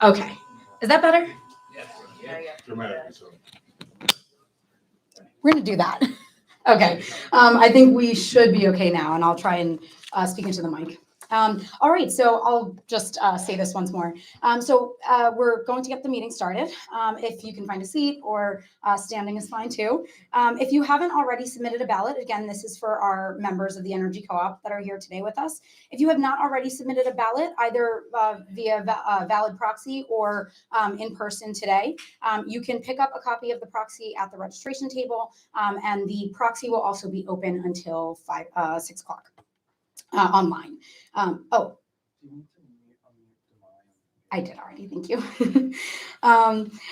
Okay. Is that better? Yeah. Dramatically so. We're going to do that. Okay. I think we should be okay now, and I'll try and speak into the mic. All right, so I'll just say this once more. We're going to get the meeting started. If you can find a seat, or standing is fine too. If you haven't already submitted a ballot, again, this is for our members of the Energy Co-op that are here today with us. If you have not already submitted a ballot, either via valid proxy or in person today, you can pick up a copy of the proxy at the registration table, and the proxy will also be open until 6 o'clock. Online. I did already, thank you.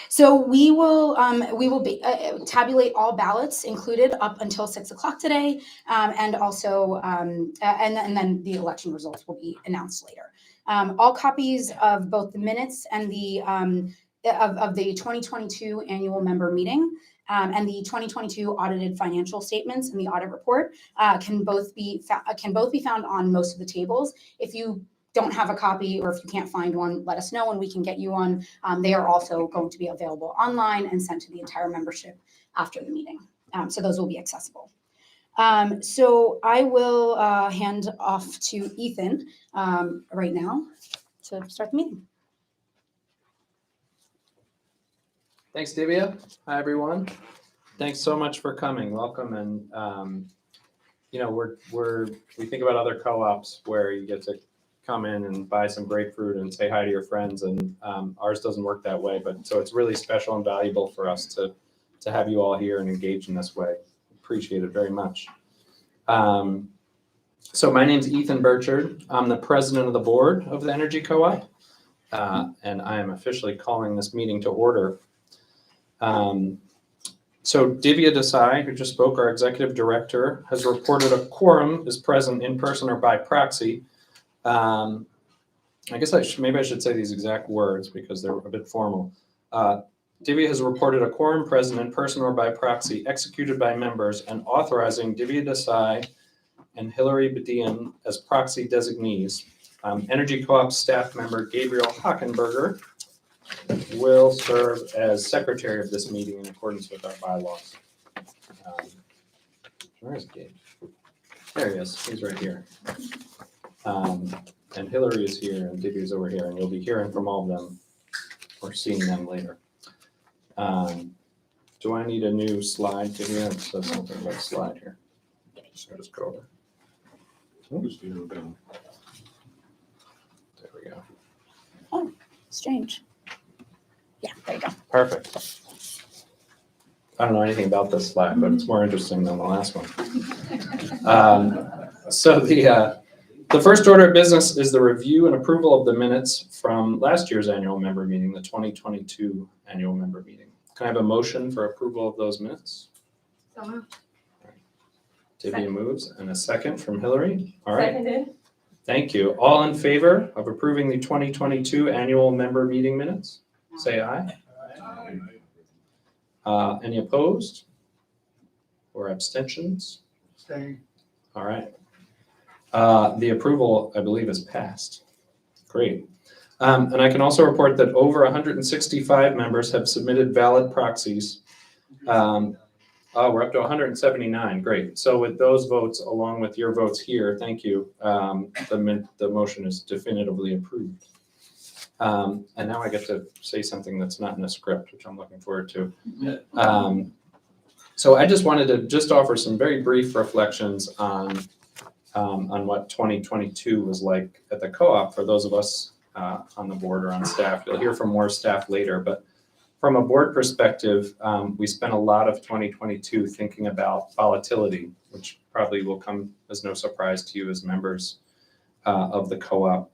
So we will tabulate all ballots included up until 6 o'clock today, and also and then the election results will be announced later. All copies of both the minutes and the of the 2022 annual member meeting and the 2022 audited financial statements and the audit report can both be found on most of the tables. If you don't have a copy, or if you can't find one, let us know and we can get you one. They are also going to be available online and sent to the entire membership after the meeting. So those will be accessible. So I will hand off to Ethan right now to start the meeting. Thanks, Divya. Hi, everyone. Thanks so much for coming. Welcome. And, we think about other co-ops where you get to come in and buy some grapefruit and say hi to your friends. And ours doesn't work that way. But so it's really special and valuable for us to have you all here and engage in this way. Appreciate it very much. So my name's Ethan Burchard. I'm the president of the board of the Energy Co-op. And I am officially calling this meeting to order. So Divya Desai, who just spoke, our executive director, has reported a quorum is present in person or by proxy. I guess maybe I should say these exact words because they're a bit formal. Divya has reported a quorum present in person or by proxy executed by members and authorizing Divya Desai and Hillary Bedian as proxy designees. Energy Co-op staff member Gabriel Hockenberger will serve as secretary of this meeting in accordance with our bylaws. Where is Gabe? There he is. He's right here. And Hillary is here, and Divya is over here, and you'll be hearing from all of them or seeing them later. Do I need a new slide to here? It says something about a slide here. So I'll just go over. Just do it down. There we go. Oh, strange. Yeah, there you go. Perfect. I don't know anything about this slide, but it's more interesting than the last one. So the first order of business is the review and approval of the minutes from last year's annual member meeting, the 2022 annual member meeting. Can I have a motion for approval of those minutes? So moved. Divya moves, and a second from Hillary. All right. Seconded. Thank you. All in favor of approving the 2022 annual member meeting minutes? Say aye. Any opposed or abstentions? Staying. All right. The approval, I believe, is passed. Great. And I can also report that over 165 members have submitted valid proxies. We're up to 179. Great. So with those votes, along with your votes here, thank you. The motion is definitively approved. And now I get to say something that's not in the script, which I'm looking forward to. So I just wanted to offer some very brief reflections on what 2022 was like at the co-op for those of us on the board or on staff. You'll hear from more staff later, but from a board perspective, we spent a lot of 2022 thinking about volatility, which probably will come as no surprise to you as members of the co-op.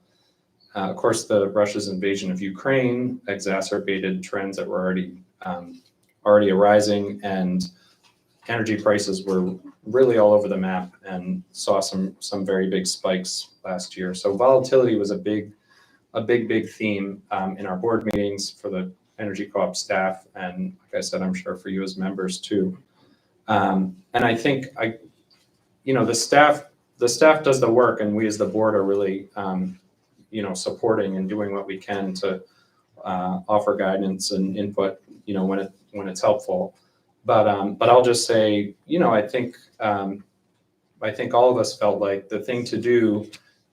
Of course, Russia's invasion of Ukraine exacerbated trends that were already arising, and energy prices were really all over the map and saw some very big spikes last year. So volatility was a big theme in our board meetings for the Energy Co-op staff, and like I said, I'm sure for you as members too. And I think the staff does the work, and we as the board are really supporting and doing what we can to offer guidance and input, when it's helpful. But I'll just say, I think all of us felt like the thing to do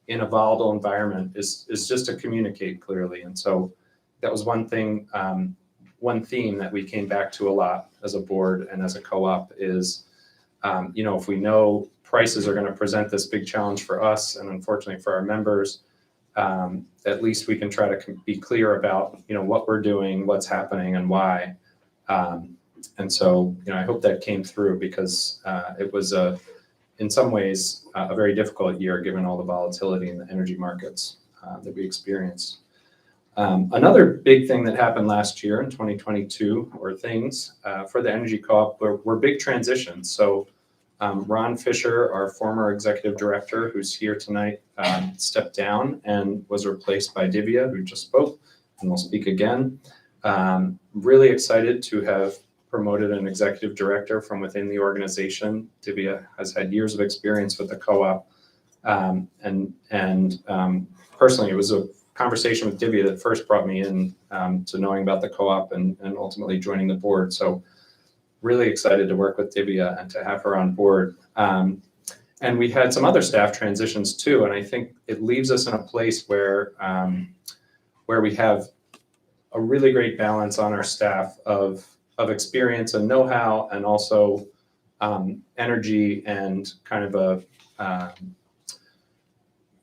in a volatile environment is just to communicate clearly. And so that was one thing, one theme that we came back to a lot as a board and as a co-op is, if we know prices are going to present this big challenge for us and unfortunately for our members, at least we can try to be clear about, what we're doing, what's happening and why. And so, I hope that came through because it was in some ways a very difficult year given all the volatility in the energy markets that we experienced. Another big thing that happened last year in 2022 or things for the Energy Co-op were big transitions. So Ron Fisher, our former executive director, who's here tonight, stepped down and was replaced by Divya, who just spoke and will speak again. Really excited to have promoted an executive director from within the organization. Divya has had years of experience with the co-op. Personally, it was a conversation with Divya that first brought me in to knowing about the co-op and ultimately joining the board. So really excited to work with Divya and to have her on board. And we had some other staff transitions too. And I think it leaves us in a place where we have a really great balance on our staff of experience and know-how and also energy and kind of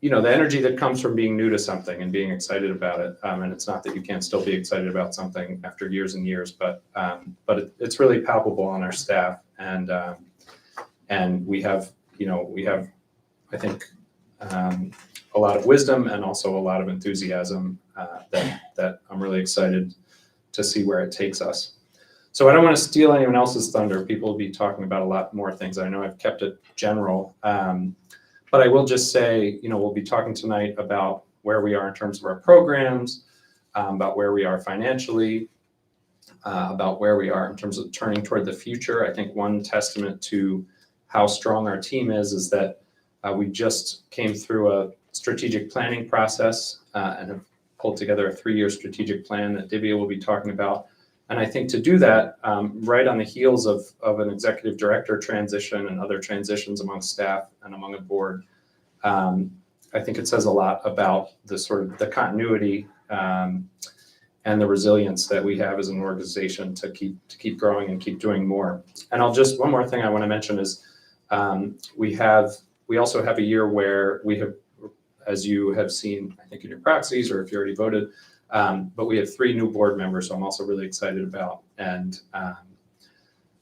the energy that comes from being new to something and being excited about it. And it's not that you can't still be excited about something after years and years, but it's really palpable on our staff. And we have, I think, a lot of wisdom and also a lot of enthusiasm that I'm really excited to see where it takes us. So I don't want to steal anyone else's thunder. People will be talking about a lot more things. I know I've kept it general. But I will just say, we'll be talking tonight about where we are in terms of our programs, about where we are financially, about where we are in terms of turning toward the future. I think one testament to how strong our team is that we just came through a strategic planning process and have pulled together a 3-year strategic plan that Divya will be talking about. And I think to do that, right on the heels of an executive director transition and other transitions among staff and among a board, I think it says a lot about the sort of the continuity and the resilience that we have as an organization to keep growing and keep doing more. And one more thing I want to mention is we also have a year where we have, as you have seen, I think in your proxies or if you already voted, but we have 3 new board members, so I'm also really excited about. And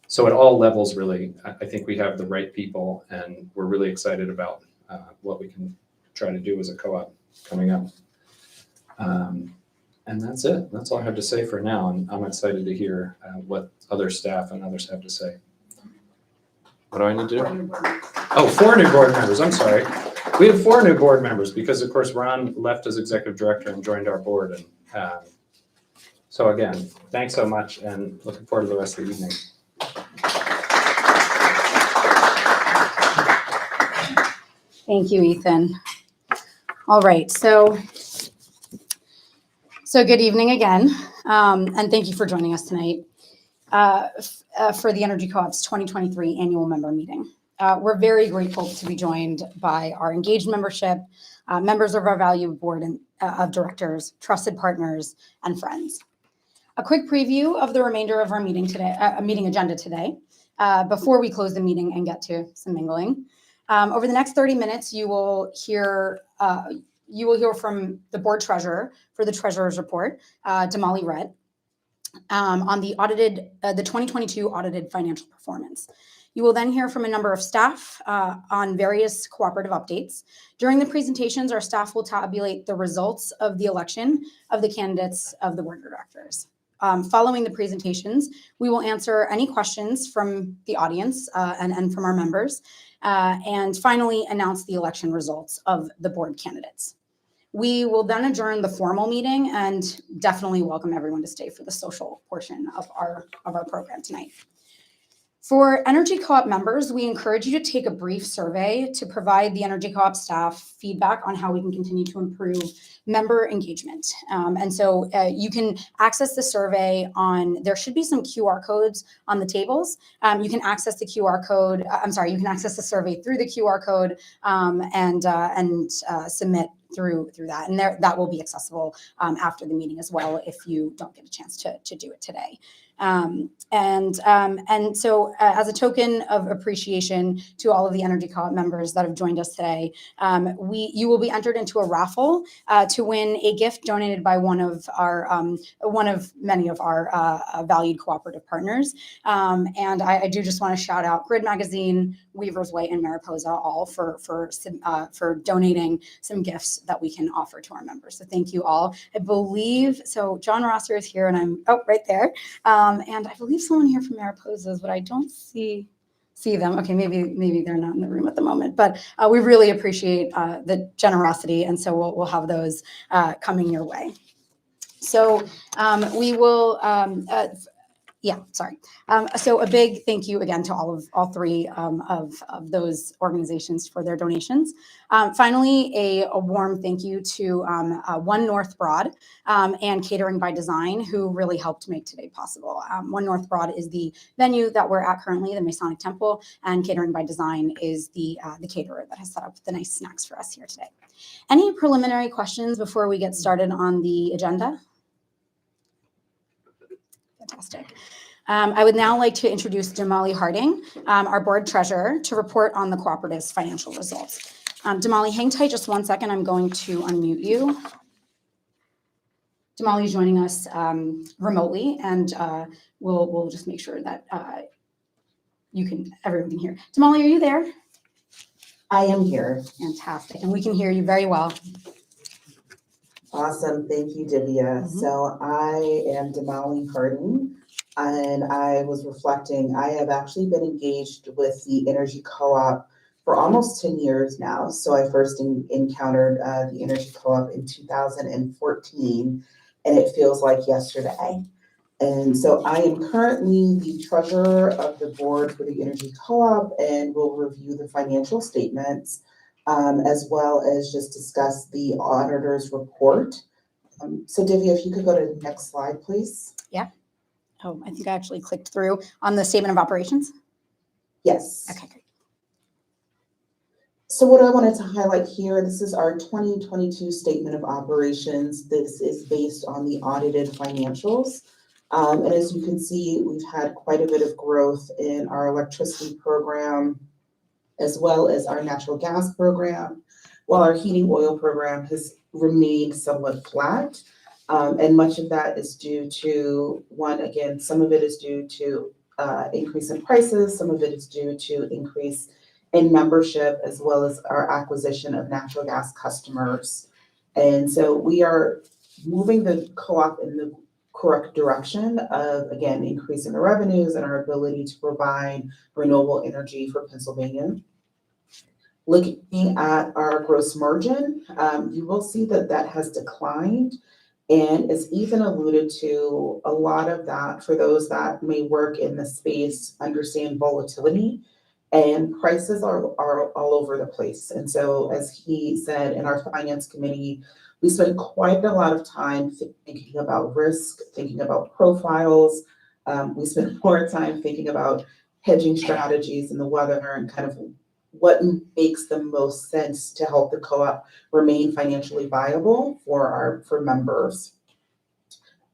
so at all levels, really, I think we have the right people, and we're really excited about what we can try to do as a co-op coming up. And that's it. That's all I have to say for now. And I'm excited to hear what other staff and others have to say. What do I need to do? Oh, 4 new board members. I'm sorry. We have 4 new board members because, of course, Ron left as executive director and joined our board. And so again, thanks so much and looking forward to the rest of the evening. Thank you, Ethan. All right, so good evening again, and thank you for joining us tonight for the Energy Co-op's 2023 annual member meeting. We're very grateful to be joined by our engaged membership, members of our valued board of directors, trusted partners, and friends. A quick preview of the remainder of our meeting today, meeting agenda today, before we close the meeting and get to some mingling. Over the next 30 minutes, you will hear from the board treasurer for the treasurer's report, Damali Rett, on the 2022 audited financial performance. You will then hear from a number of staff on various cooperative updates. During the presentations, our staff will tabulate the results of the election of the candidates of the board of directors. Following the presentations, we will answer any questions from the audience and from our members, and finally announce the election results of the board candidates. We will then adjourn the formal meeting and definitely welcome everyone to stay for the social portion of our program tonight. For Energy Co-op members, we encourage you to take a brief survey to provide the Energy Co-op staff feedback on how we can continue to improve member engagement. And so you can access the survey there should be some QR codes on the tables. You can access the QR code, you can access the survey through the QR code and submit through that. And that will be accessible after the meeting as well if you don't get a chance to do it today. And so as a token of appreciation to all of the Energy Co-op members that have joined us today, you will be entered into a raffle to win a gift donated by one of many of our valued cooperative partners. And I do just want to shout out Grid Magazine, Weaver's Way, and Mariposa all for donating some gifts that we can offer to our members. So thank you all. I believe so. John Rosser is here, and I'm right there. And I believe someone here from Mariposa's, but I don't see them. Okay, maybe they're not in the room at the moment, but we really appreciate the generosity, and so we'll have those coming your way. So we will. So a big thank you again to all three of those organizations for their donations. Finally, a warm thank you to One North Broad and Catering by Design, who really helped make today possible. One North Broad is the venue that we're at currently, the Masonic Temple, and Catering by Design is the caterer that has set up the nice snacks for us here today. Any preliminary questions before we get started on the agenda? Fantastic. I would now like to introduce Damali Harding, our board treasurer, to report on the cooperative's financial results. Damali, hang tight just 1 second. I'm going to unmute you. Damali is joining us remotely, and we'll just make sure that everyone can hear. Damali, are you there? I am here. Fantastic, and we can hear you very well. Awesome, thank you, Divya. Mm-hmm. So I am Damali Harding, and I was reflecting, I have actually been engaged with the Energy Co-op for almost 10 years now. So I first encountered the Energy Co-op in 2014, and it feels like yesterday. And so I am currently the treasurer of the board for the Energy Co-op and will review the financial statements, as well as just discuss the auditor's report. So Divya, if you could go to the next slide, please. Yeah. Oh, I think I actually clicked through on the statement of operations. Yes. Okay, great. So what I wanted to highlight here, this is our 2022 statement of operations. This is based on the audited financials. And as you can see, we've had quite a bit of growth in our electricity program, as well as our natural gas program, while our heating oil program has remained somewhat flat. And much of that is due to, some of it is due to increase in prices, some of it is due to increase in membership, as well as our acquisition of natural gas customers. And so we are moving the co-op in the correct direction of, again, increasing the revenues and our ability to provide renewable energy for Pennsylvania. Looking at our gross margin, you will see that that has declined. And as Ethan alluded to, a lot of that, for those that may work in the space, understand volatility, and prices are all over the place. And so, as he said, in our finance committee, we spend quite a lot of time thinking about risk, thinking about profiles. We spend more time thinking about hedging strategies and the weather and kind of what makes the most sense to help the co-op remain financially viable for members.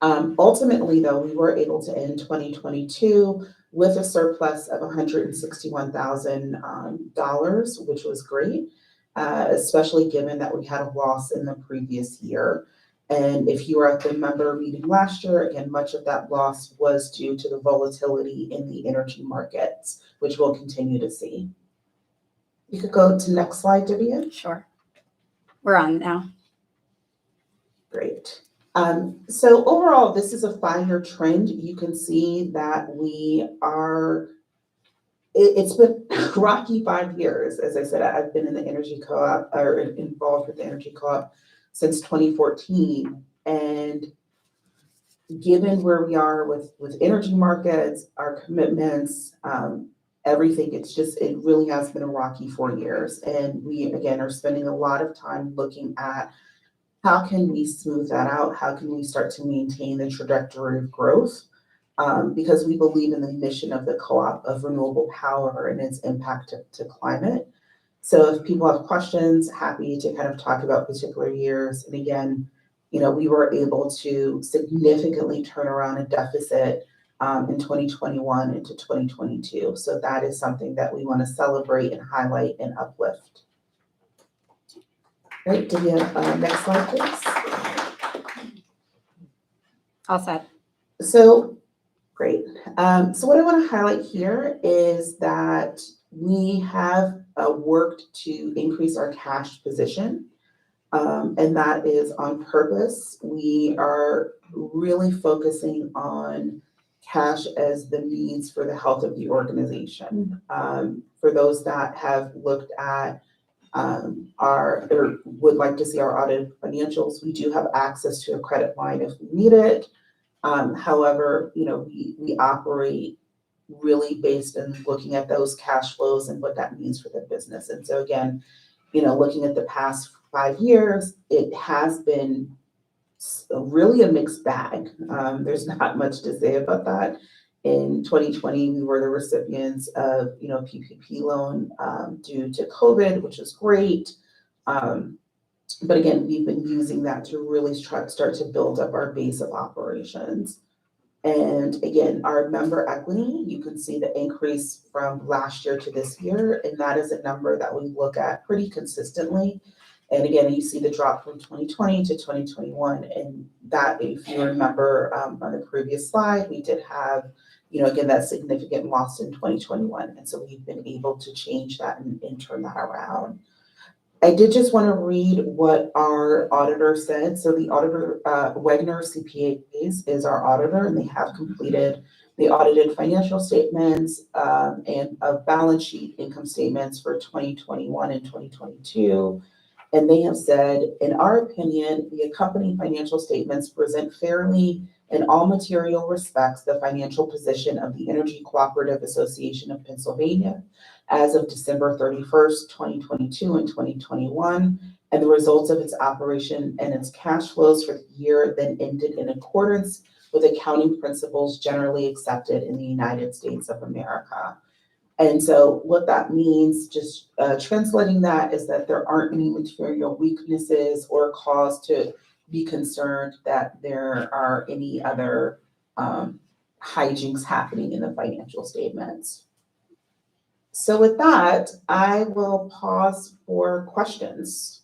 Ultimately, though, we were able to end 2022 with a surplus of $161,000, which was great, especially given that we had a loss in the previous year. And if you were at the member meeting last year, again, much of that loss was due to the volatility in the energy markets, which we'll continue to see. You could go to next slide, Divya. Sure. We're on now. Great. So overall, this is a 5-year trend. You can see that it's been rocky 5 years. As I said, I've been in the Energy Co-op or involved with the Energy Co-op since 2014. And given where we are with energy markets, our commitments, everything, it really has been a rocky 4 years. And we, again, are spending a lot of time looking at how can we smooth that out? How can we start to maintain the trajectory of growth? Because we believe in the mission of the co-op of renewable power and its impact to climate. So if people have questions, happy to kind of talk about particular years. And again, we were able to significantly turn around a deficit in 2021 into 2022. So that is something that we want to celebrate and highlight and uplift. Right, do we have next slide, please? All set. So, great. So what I want to highlight here is that we have worked to increase our cash position, and that is on purpose. We are really focusing on cash as the means for the health of the organization. For those that have looked at or would like to see our audited financials, we do have access to a credit line if we need it. However, we operate really based on looking at those cash flows and what that means for the business. And so again, looking at the past 5 years, it has been really a mixed bag. There's not much to say about that. In 2020, we were the recipients of, PPP loan due to COVID, which is great. But again, we've been using that to really start to build up our base of operations. And again, our member equity, you can see the increase from last year to this year, and that is a number that we look at pretty consistently. And again, you see the drop from 2020 to 2021, and that, if you remember on the previous slide, we did have, again, that significant loss in 2021. And so we've been able to change that and turn that around. I did just want to read what our auditor said. So the auditor, Wegner CPAs is our auditor, and they have completed the audited financial statements and a balance sheet income statements for 2021 and 2022. And they have said, in our opinion, the accompanying financial statements present fairly in all material respects the financial position of the Energy Cooperative Association of Pennsylvania as of December 31st, 2022 and 2021, and the results of its operation and its cash flows for the year then ended in accordance with accounting principles generally accepted in the United States of America. And so what that means, just translating that, is that there aren't any material weaknesses or cause to be concerned that there are any other hijinks happening in the financial statements. So with that, I will pause for questions.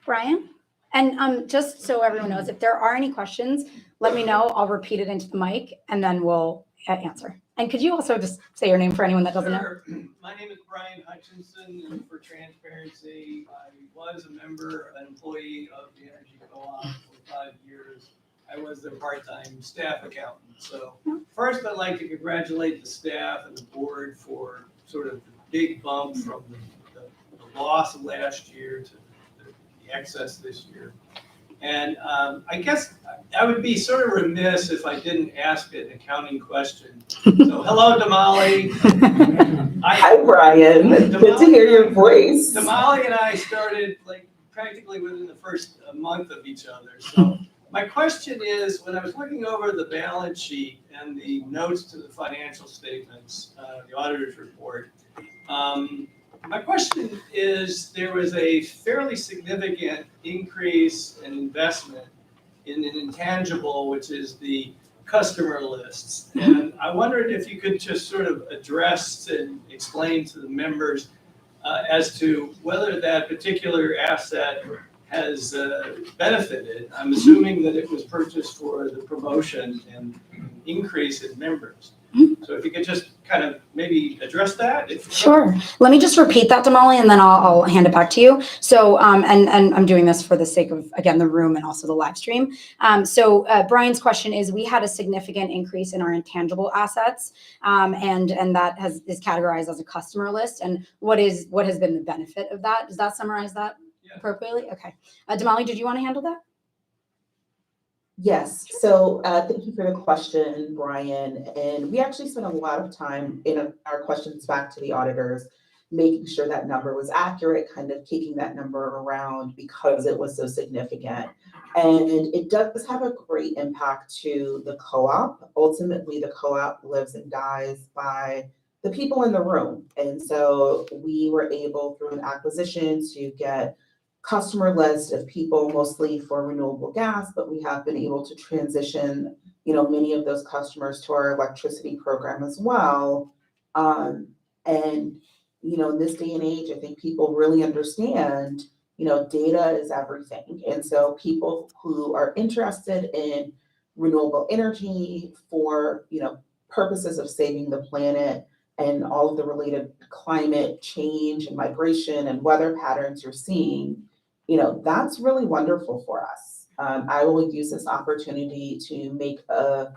Brian? And just so everyone knows, if there are any questions, let me know. I'll repeat it into the mic, and then we'll answer. And could you also just say your name for anyone that doesn't know? Sure. My name is Brian Hutchinson, and for transparency, I was a member, an employee of the Energy Co-op for 5 years. I was their part-time staff accountant. So first, I'd like to congratulate the staff and the board for sort of the big bump from the loss of last year to the excess this year. And I guess I would be sort of remiss if I didn't ask an accounting question. So hello, Damali. Hi, Brian. Good to hear your voice. Damali and I started practically within the first month of each other. So my question is, when I was looking over the balance sheet and the notes to the financial statements, the auditor's report, my question is, there was a fairly significant increase in investment in an intangible, which is the customer lists. And I wondered if you could just sort of address and explain to the members as to whether that particular asset has benefited. I'm assuming that it was purchased for the promotion and increase in members. So if you could just kind of maybe address that. Sure. Let me just repeat that, Damali, and then I'll hand it back to you. So, and I'm doing this for the sake of, again, the room and also the live stream. So Brian's question is, we had a significant increase in our intangible assets, and that is categorized as a customer list. And what has been the benefit of that? Does that summarize that appropriately? Okay. Damali, did you want to handle that? Yes, so thank you for the question, Brian. And we actually spent a lot of time in our questions back to the auditors, making sure that number was accurate, kind of kicking that number around because it was so significant. And it does have a great impact to the co-op. Ultimately, the co-op lives and dies by the people in the room. And so we were able, through an acquisition, to get customer list of people mostly for renewable gas, but we have been able to transition, many of those customers to our electricity program as well. And, in this day and age, I think people really understand, data is everything. And so people who are interested in renewable energy for, purposes of saving the planet and all of the related climate change and migration and weather patterns you're seeing, that's really wonderful for us. I will use this opportunity to make a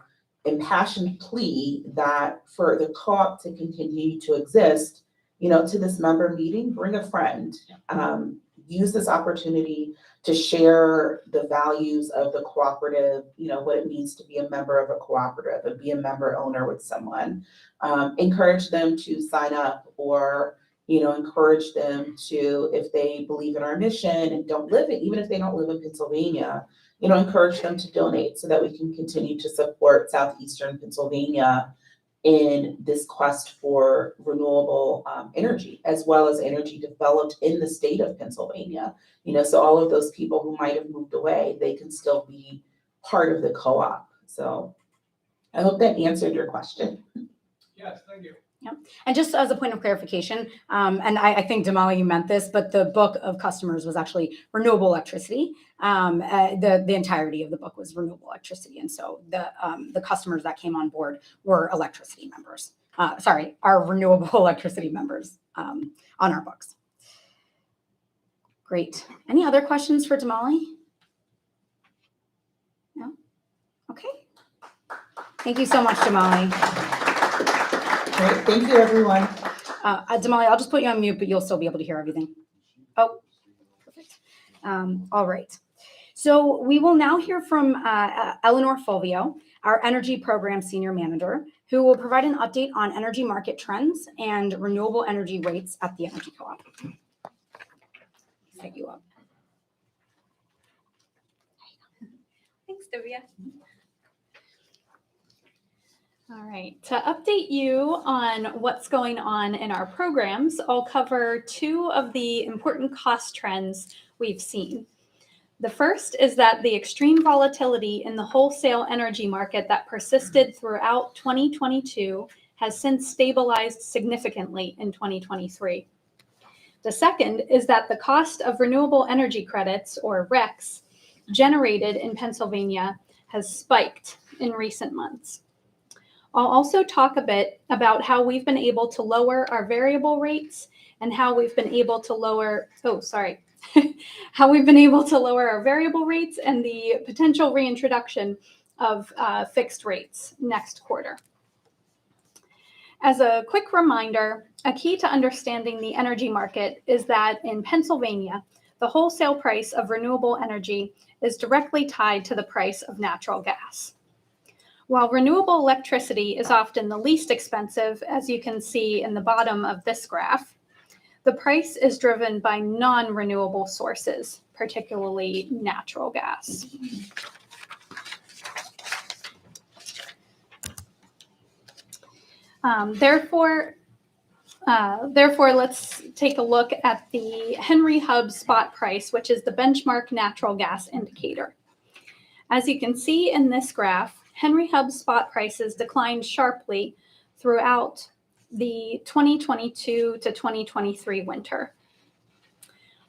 impassioned plea that for the co-op to continue to exist, to this member meeting, bring a friend. Use this opportunity to share the values of the cooperative, what it means to be a member of a cooperative and be a member owner with someone. Encourage them to sign up or encourage them to, if they believe in our mission and don't live it, even if they don't live in Pennsylvania, encourage them to donate so that we can continue to support Southeastern Pennsylvania in this quest for renewable energy, as well as energy developed in the state of Pennsylvania. So all of those people who might have moved away, they can still be part of the co-op. So I hope that answered your question. Yes, thank you. And just as a point of clarification, and I think Damali, you meant this, but the book of customers was actually renewable electricity. The entirety of the book was renewable electricity, and so the customers that came on board were electricity members. Our renewable electricity members on our books. Great. Any other questions for Damali? No. Okay. Thank you so much, Damali. Great, thank you, everyone. Damali, I'll just put you on mute, but you'll still be able to hear everything. Oh, perfect. All right. So we will now hear from Eleanor Fulvio, our Energy Program Senior Manager, who will provide an update on energy market trends and renewable energy rates at the Energy Co-op. Set you up. Thanks, Divya. All right, to update you on what's going on in our programs, I'll cover two of the important cost trends we've seen. The first is that the extreme volatility in the wholesale energy market that persisted throughout 2022 has since stabilized significantly in 2023. The second is that the cost of renewable energy credits, or RECs, generated in Pennsylvania has spiked in recent months. I'll also talk a bit about how we've been able to lower our variable rates and how we've been able to lower, how we've been able to lower our variable rates and the potential reintroduction of fixed rates next quarter. As a quick reminder, a key to understanding the energy market is that in Pennsylvania, the wholesale price of renewable energy is directly tied to the price of natural gas. While renewable electricity is often the least expensive, as you can see in the bottom of this graph, the price is driven by non-renewable sources, particularly natural gas. Therefore, let's take a look at the Henry Hub spot price, which is the benchmark natural gas indicator. As you can see in this graph, Henry Hub spot prices declined sharply throughout the 2022 to 2023 winter.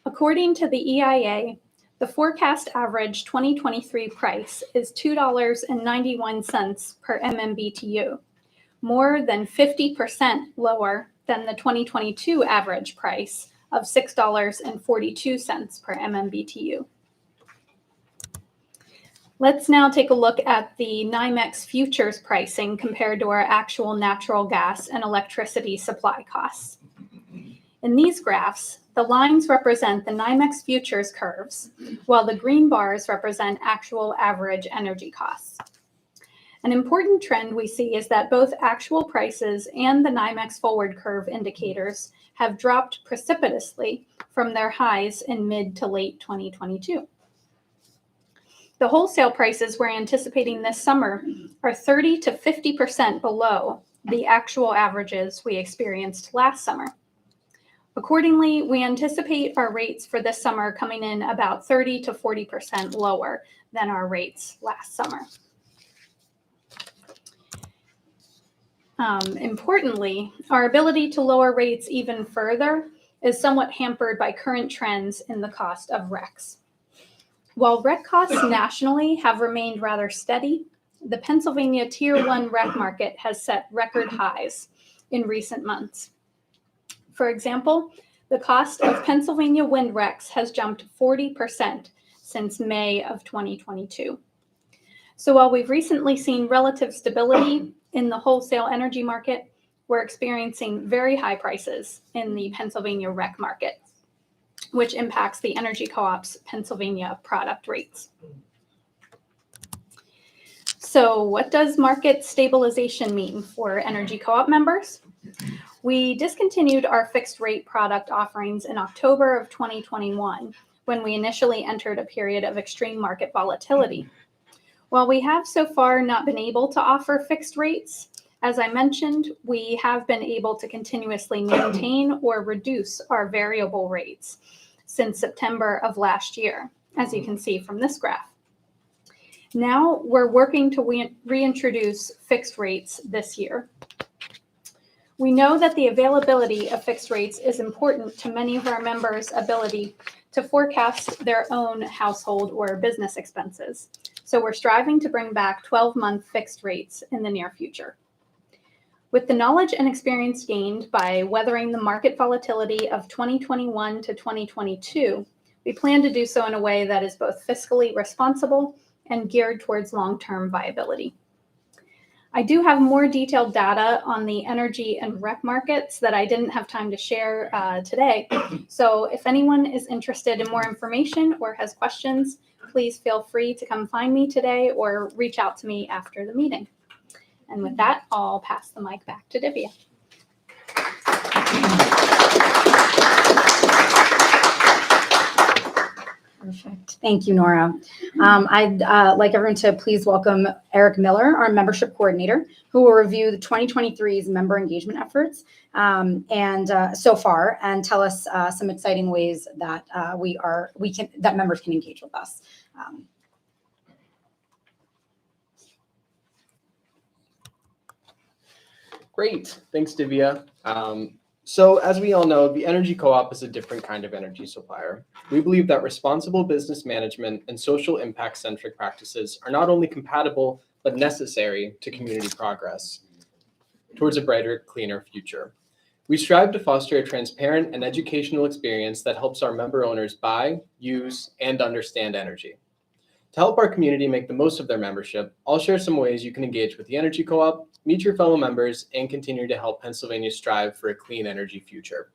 According to the EIA, the forecast average 2023 price is $2.91 per MMBTU, more than 50% lower than the 2022 average price of $6.42 per MMBTU. Let's now take a look at the NYMEX futures pricing compared to our actual natural gas and electricity supply costs. In these graphs, The lines represent the NYMEX futures curves, while the green bars represent actual average energy costs. An important trend we see is that both actual prices and the NYMEX forward curve indicators have dropped precipitously from their highs in mid to late 2022. The wholesale prices we're anticipating this summer are 30 to 50% below the actual averages we experienced last summer. Accordingly, we anticipate our rates for this summer coming in about 30 to 40% lower than our rates last summer. Importantly, our ability to lower rates even further is somewhat hampered by current trends in the cost of RECs. While REC costs nationally have remained rather steady, the Pennsylvania Tier 1 REC market has set record highs in recent months. For example, the cost of Pennsylvania wind RECs has jumped 40% since May of 2022. So while we've recently seen relative stability in the wholesale energy market, we're experiencing very high prices in the Pennsylvania REC market, which impacts the Energy Co-op's Pennsylvania product rates. So what does market stabilization mean for Energy Co-op members? We discontinued our fixed rate product offerings in October of 2021 when we initially entered a period of extreme market volatility. While we have so far not been able to offer fixed rates, as I mentioned, we have been able to continuously maintain or reduce our variable rates since September of last year, as you can see from this graph. Now we're working to reintroduce fixed rates this year. We know that the availability of fixed rates is important to many of our members' ability to forecast their own household or business expenses. So we're striving to bring back 12-month fixed rates in the near future. With the knowledge and experience gained by weathering the market volatility of 2021 to 2022, we plan to do so in a way that is both fiscally responsible and geared towards long-term viability. I do have more detailed data on the energy and REC markets that I didn't have time to share today. So if anyone is interested in more information or has questions, please feel free to come find me today or reach out to me after the meeting. And with that, I'll pass the mic back to Divya. Perfect. Thank you, Nora. I'd like everyone to please welcome Eric Miller, our membership coordinator, who will review the 2023's member engagement efforts so far and tell us some exciting ways that that members can engage with us. Great, thanks Divya. So as we all know, the Energy Co-op is a different kind of energy supplier. We believe that responsible business management and social impact-centric practices are not only compatible, but necessary to community progress towards a brighter, cleaner future. We strive to foster a transparent and educational experience that helps our member owners buy, use, and understand energy. To help our community make the most of their membership, I'll share some ways you can engage with the Energy Co-op, meet your fellow members, and continue to help Pennsylvania strive for a clean energy future.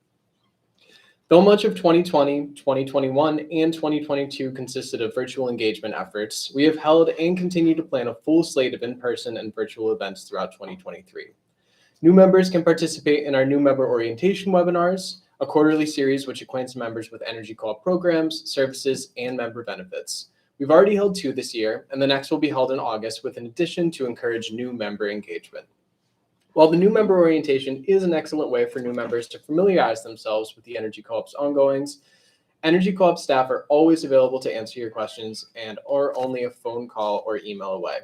Though much of 2020, 2021, and 2022 consisted of virtual engagement efforts, we have held and continue to plan a full slate of in-person and virtual events throughout 2023. New members can participate in our new member orientation webinars, a quarterly series which acquaints members with Energy Co-op programs, services, and member benefits. We've already held 2 this year, and the next will be held in August with an addition to encourage new member engagement. While the new member orientation is an excellent way for new members to familiarize themselves with the Energy Co-op's ongoings, Energy Co-op staff are always available to answer your questions and are only a phone call or email away.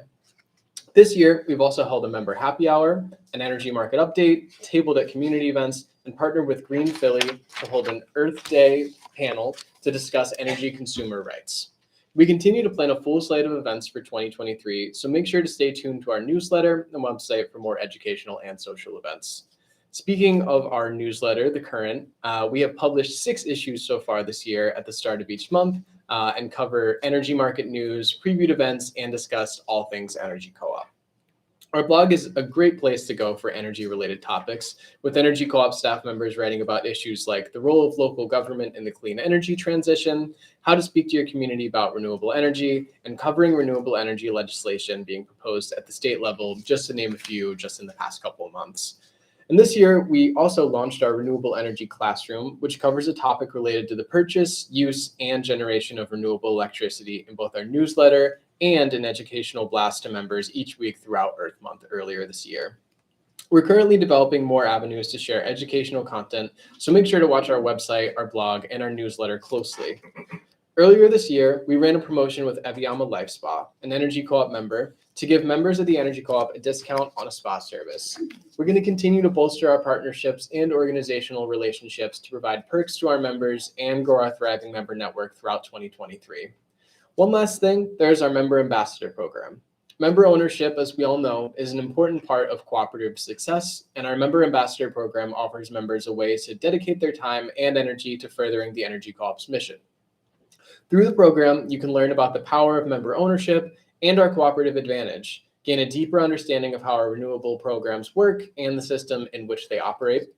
This year, we've also held a member happy hour, an energy market update, tabled at community events, and partnered with Green Philly to hold an Earth Day panel to discuss energy consumer rights. We continue to plan a full slate of events for 2023, so make sure to stay tuned to our newsletter and website for more educational and social events. Speaking of our newsletter, The Current, we have published 6 issues so far this year at the start of each month and cover energy market news, previewed events, and discuss all things Energy Co-op. Our blog is a great place to go for energy-related topics, with Energy Co-op staff members writing about issues like the role of local government in the clean energy transition, how to speak to your community about renewable energy, and covering renewable energy legislation being proposed at the state level, just to name a few, just in the past couple of months. And this year, we also launched our Renewable Energy Classroom, which covers a topic related to the purchase, use, and generation of renewable electricity in both our newsletter and an educational blast to members each week throughout Earth Month earlier this year. We're currently developing more avenues to share educational content, so make sure to watch our website, our blog, and our newsletter closely. Earlier this year, we ran a promotion with Eviama Life Spa, an Energy Co-op member, to give members of the Energy Co-op a discount on a spa service. We're going to continue to bolster our partnerships and organizational relationships to provide perks to our members and grow our thriving member network throughout 2023. One last thing, there's our Member Ambassador program. Member ownership, as we all know, is an important part of cooperative success, and our Member Ambassador program offers members a way to dedicate their time and energy to furthering the Energy Co-op's mission. Through the program, you can learn about the power of member ownership and our cooperative advantage, gain a deeper understanding of how our renewable programs work and the system in which they operate,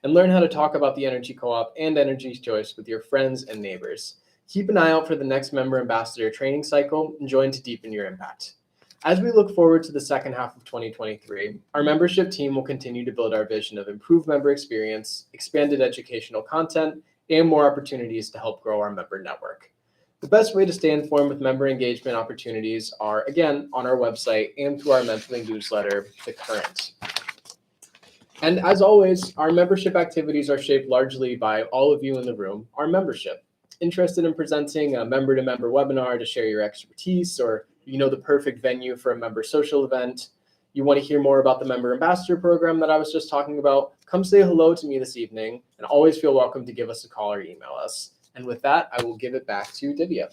and learn how to talk about the Energy Co-op and Energy Choice with your friends and neighbors. Keep an eye out for the next Member Ambassador training cycle and join to deepen your impact. As we look forward to the second half of 2023, our membership team will continue to build our vision of improved member experience, expanded educational content, and more opportunities to help grow our member network. The best way to stay informed with member engagement opportunities are, again, on our website and through our monthly newsletter, The Current. And as always, our membership activities are shaped largely by all of you in the room, our membership. Interested in presenting a member-to-member webinar to share your expertise, or you know the perfect venue for a member social event, you want to hear more about the Member Ambassador program that I was just talking about, come say hello to me this evening, and always feel welcome to give us a call or email us. And with that, I will give it back to Divya.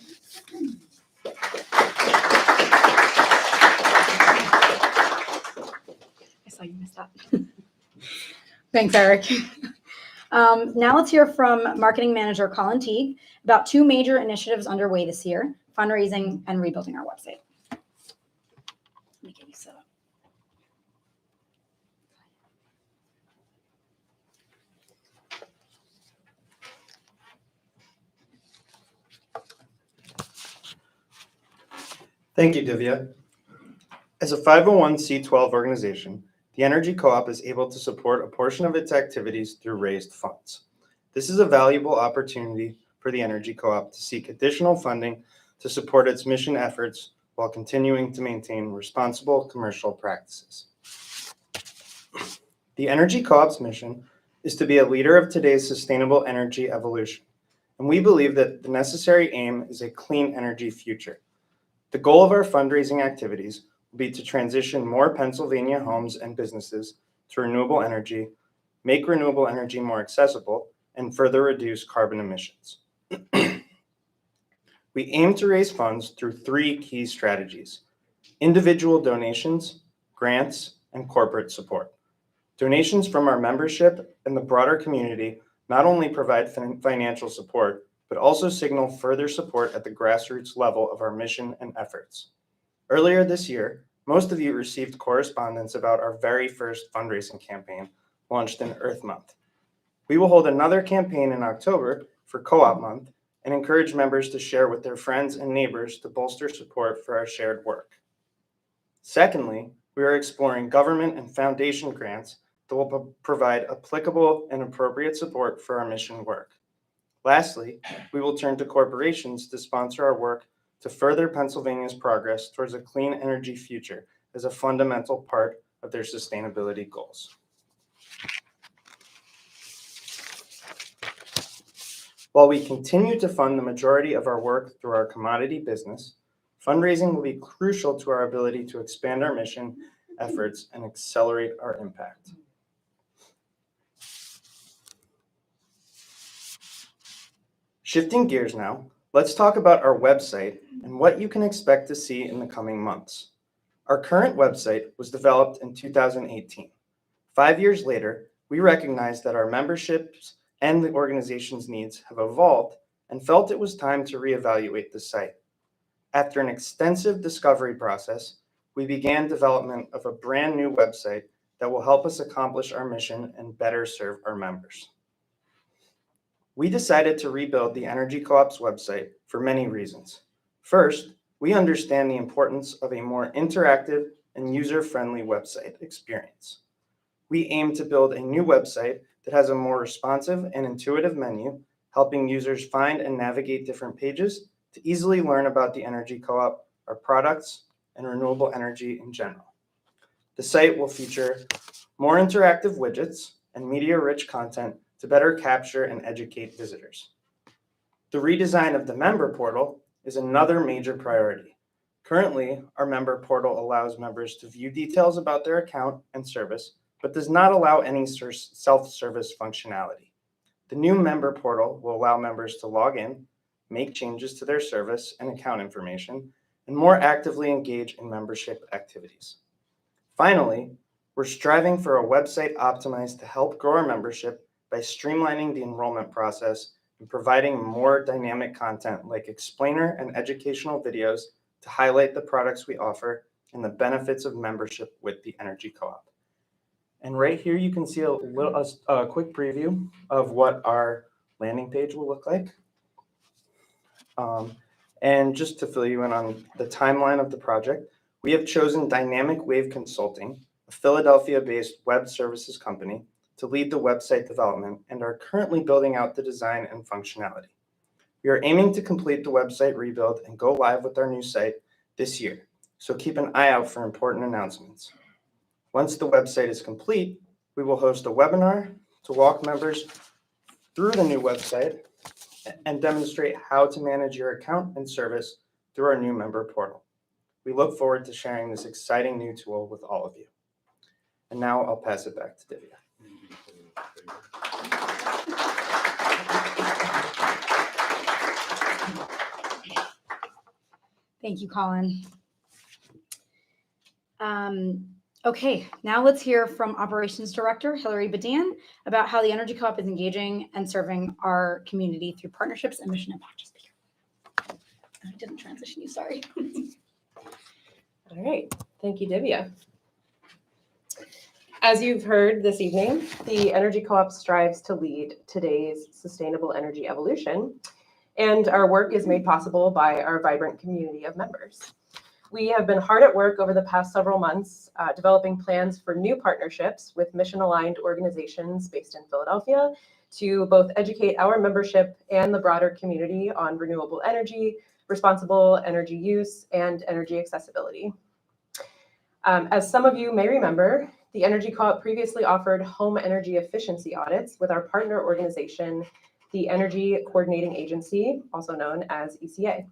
I saw you missed that. Thanks, Eric. Now let's hear from Marketing Manager Colin Teague about two major initiatives underway this year, fundraising and rebuilding our website. Let me get you set up. Thank you, Divya. As a 501c12 organization, the Energy Co-op is able to support a portion of its activities through raised funds. This is a valuable opportunity for the Energy Co-op to seek additional funding to support its mission efforts while continuing to maintain responsible commercial practices. The Energy Co-op's mission is to be a leader of today's sustainable energy evolution, and we believe that the necessary aim is a clean energy future. The goal of our fundraising activities will be to transition more Pennsylvania homes and businesses to renewable energy, make renewable energy more accessible, and further reduce carbon emissions. We aim to raise funds through three key strategies: individual donations, grants, and corporate support. Donations from our membership and the broader community not only provide financial support, but also signal further support at the grassroots level of our mission and efforts. Earlier this year, most of you received correspondence about our very first fundraising campaign launched in Earth Month. We will hold another campaign in October for Co-op Month and encourage members to share with their friends and neighbors to bolster support for our shared work. Secondly, we are exploring government and foundation grants that will provide applicable and appropriate support for our mission work. Lastly, we will turn to corporations to sponsor our work to further Pennsylvania's progress towards a clean energy future as a fundamental part of their sustainability goals. While we continue to fund the majority of our work through our commodity business, fundraising will be crucial to our ability to expand our mission efforts and accelerate our impact. Shifting gears now, let's talk about our website and what you can expect to see in the coming months. Our current website was developed in 2018. 5 years later, we recognized that our memberships and the organization's needs have evolved and felt it was time to reevaluate the site. After an extensive discovery process, we began development of a brand new website that will help us accomplish our mission and better serve our members. We decided to rebuild the Energy Co-op's website for many reasons. First, we understand the importance of a more interactive and user-friendly website experience. We aim to build a new website that has a more responsive and intuitive menu, helping users find and navigate different pages to easily learn about the Energy Co-op, our products, and renewable energy in general. The site will feature more interactive widgets and media-rich content to better capture and educate visitors. The redesign of the member portal is another major priority. Currently, our member portal allows members to view details about their account and service, but does not allow any self-service functionality. The new member portal will allow members to log in, make changes to their service and account information, and more actively engage in membership activities. Finally, we're striving for a website optimized to help grow our membership by streamlining the enrollment process and providing more dynamic content like explainer and educational videos to highlight the products we offer and the benefits of membership with the Energy Co-op. And right here, you can see a quick preview of what our landing page will look like. And just to fill you in on the timeline of the project, we have chosen Dynamic Wave Consulting, a Philadelphia-based web services company, to lead the website development and are currently building out the design and functionality. We are aiming to complete the website rebuild and go live with our new site this year, so keep an eye out for important announcements. Once the website is complete, we will host a webinar to walk members through the new website and demonstrate how to manage your account and service through our new member portal. We look forward to sharing this exciting new tool with all of you. And now I'll pass it back to Divya. Thank you, Colin. Okay, now let's hear from Operations Director Hilary Badan about how the Energy Co-op is engaging and serving our community through partnerships and mission impact. I didn't transition you, sorry. All right, thank you, Divya. As you've heard this evening, the Energy Co-op strives to lead today's sustainable energy evolution, and our work is made possible by our vibrant community of members. We have been hard at work over the past several months developing plans for new partnerships with mission-aligned organizations based in Philadelphia to both educate our membership and the broader community on renewable energy, responsible energy use, and energy accessibility. As some of you may remember, the Energy Co-op previously offered home energy efficiency audits with our partner organization, the Energy Coordinating Agency, also known as ECA.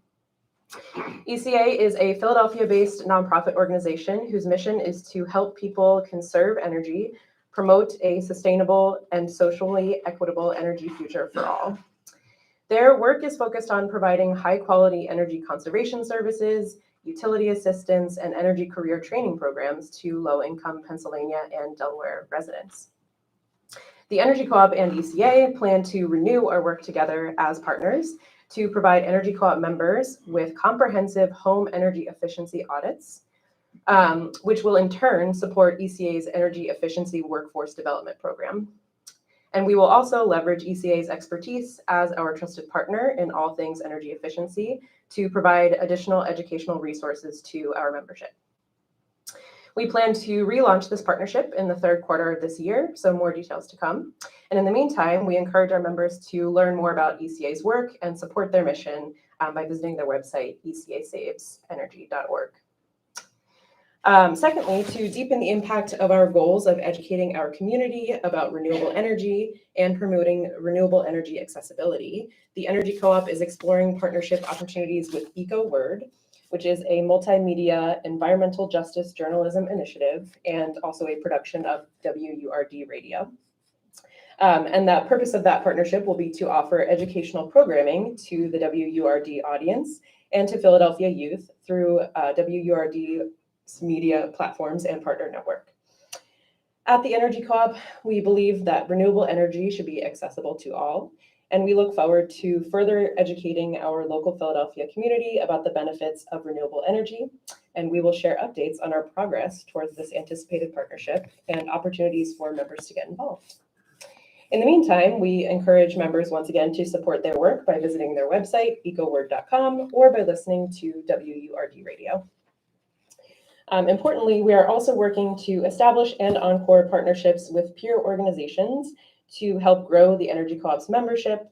ECA is a Philadelphia-based nonprofit organization whose mission is to help people conserve energy, promote a sustainable and socially equitable energy future for all. Their work is focused on providing high-quality energy conservation services, utility assistance, and energy career training programs to low-income Pennsylvania and Delaware residents. The Energy Co-op and ECA plan to renew our work together as partners to provide Energy Co-op members with comprehensive home energy efficiency audits, which will in turn support ECA's energy efficiency workforce development program. And we will also leverage ECA's expertise as our trusted partner in all things energy efficiency to provide additional educational resources to our membership. We plan to relaunch this partnership in the third quarter of this year, so more details to come. And in the meantime, we encourage our members to learn more about ECA's work and support their mission by visiting their website, ecasavesenergy.org. Secondly, to deepen the impact of our goals of educating our community about renewable energy and promoting renewable energy accessibility, the Energy Co-op is exploring partnership opportunities with EcoWord, which is a multimedia environmental justice journalism initiative and also a production of WURD Radio. And the purpose of that partnership will be to offer educational programming to the WURD audience and to Philadelphia youth through WURD's media platforms and partner network. At the Energy Co-op, we believe that renewable energy should be accessible to all, and we look forward to further educating our local Philadelphia community about the benefits of renewable energy and we will share updates on our progress towards this anticipated partnership and opportunities for members to get involved. In the meantime, we encourage members once again to support their work by visiting their website, ecoword.com, or by listening to WURD Radio. Importantly, we are also working to establish and encore partnerships with peer organizations to help grow the Energy Co-op's membership.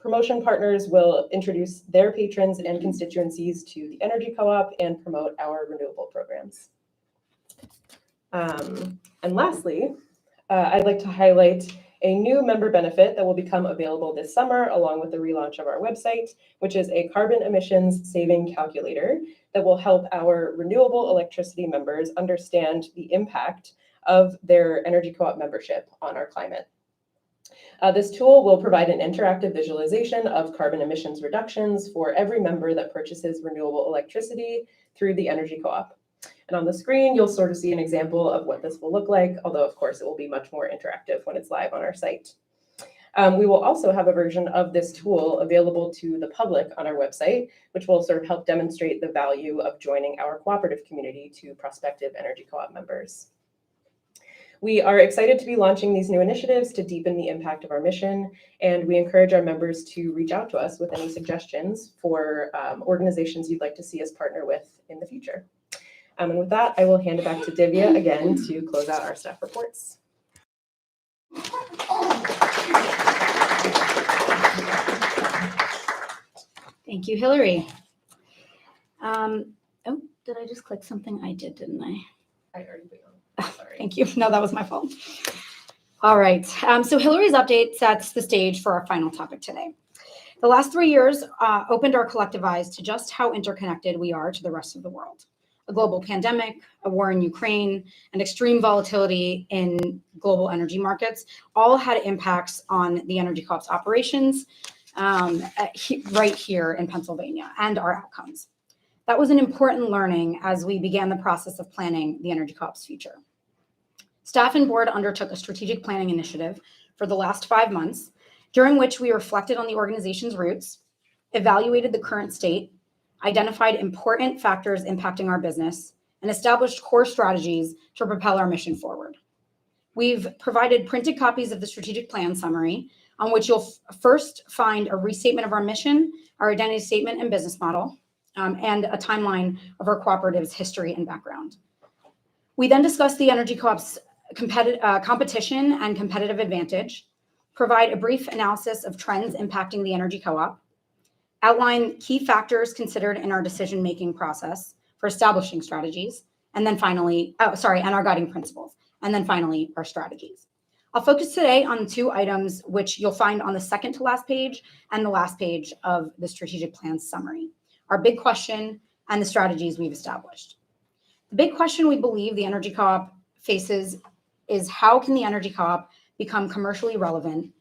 Promotion partners will introduce their patrons and constituencies to the Energy Co-op and promote our renewable programs. And lastly, I'd like to highlight a new member benefit that will become available this summer along with the relaunch of our website, which is a carbon emissions saving calculator that will help our renewable electricity members understand the impact of their Energy Co-op membership on our climate. This tool will provide an interactive visualization of carbon emissions reductions for every member that purchases renewable electricity through the Energy Co-op. And on the screen, you'll sort of see an example of what this will look like, although of course it will be much more interactive when it's live on our site. We will also have a version of this tool available to the public on our website, which will sort of help demonstrate the value of joining our cooperative community to prospective Energy Co-op members. We are excited to be launching these new initiatives to deepen the impact of our mission, and we encourage our members to reach out to us with any suggestions for organizations you'd like to see us partner with in the future. And with that, I will hand it back to Divya again to close out our staff reports. Thank you, Hillary. Oh, did I just click something? I did, didn't I? I already put you on. Sorry. Thank you. No, that was my fault. All right. So Hillary's update sets the stage for our final topic today. The last 3 years opened our collective eyes to just how interconnected we are to the rest of the world. A global pandemic, a war in Ukraine, and extreme volatility in global energy markets all had impacts on the Energy Co-op's operations right here in Pennsylvania and our outcomes. That was an important learning as we began the process of planning the Energy Co-op's future. Staff and board undertook a strategic planning initiative for the last 5 months, during which we reflected on the organization's roots, evaluated the current state, identified important factors impacting our business, and established core strategies to propel our mission forward. We've provided printed copies of the strategic plan summary, on which you'll first find a restatement of our mission, our identity statement and business model, and a timeline of our cooperative's history and background. We then discuss the Energy Co-op's competition and competitive advantage, provide a brief analysis of trends impacting the Energy Co-op, outline key factors considered in our decision-making process for establishing strategies, and then finally, and our guiding principles, and then finally, our strategies. I'll focus today on 2 items which you'll find on the second to last page and the last page of the strategic plan summary, our big question and the strategies we've established. The big question we believe the Energy Co-op faces is how can the Energy Co-op become commercially relevant?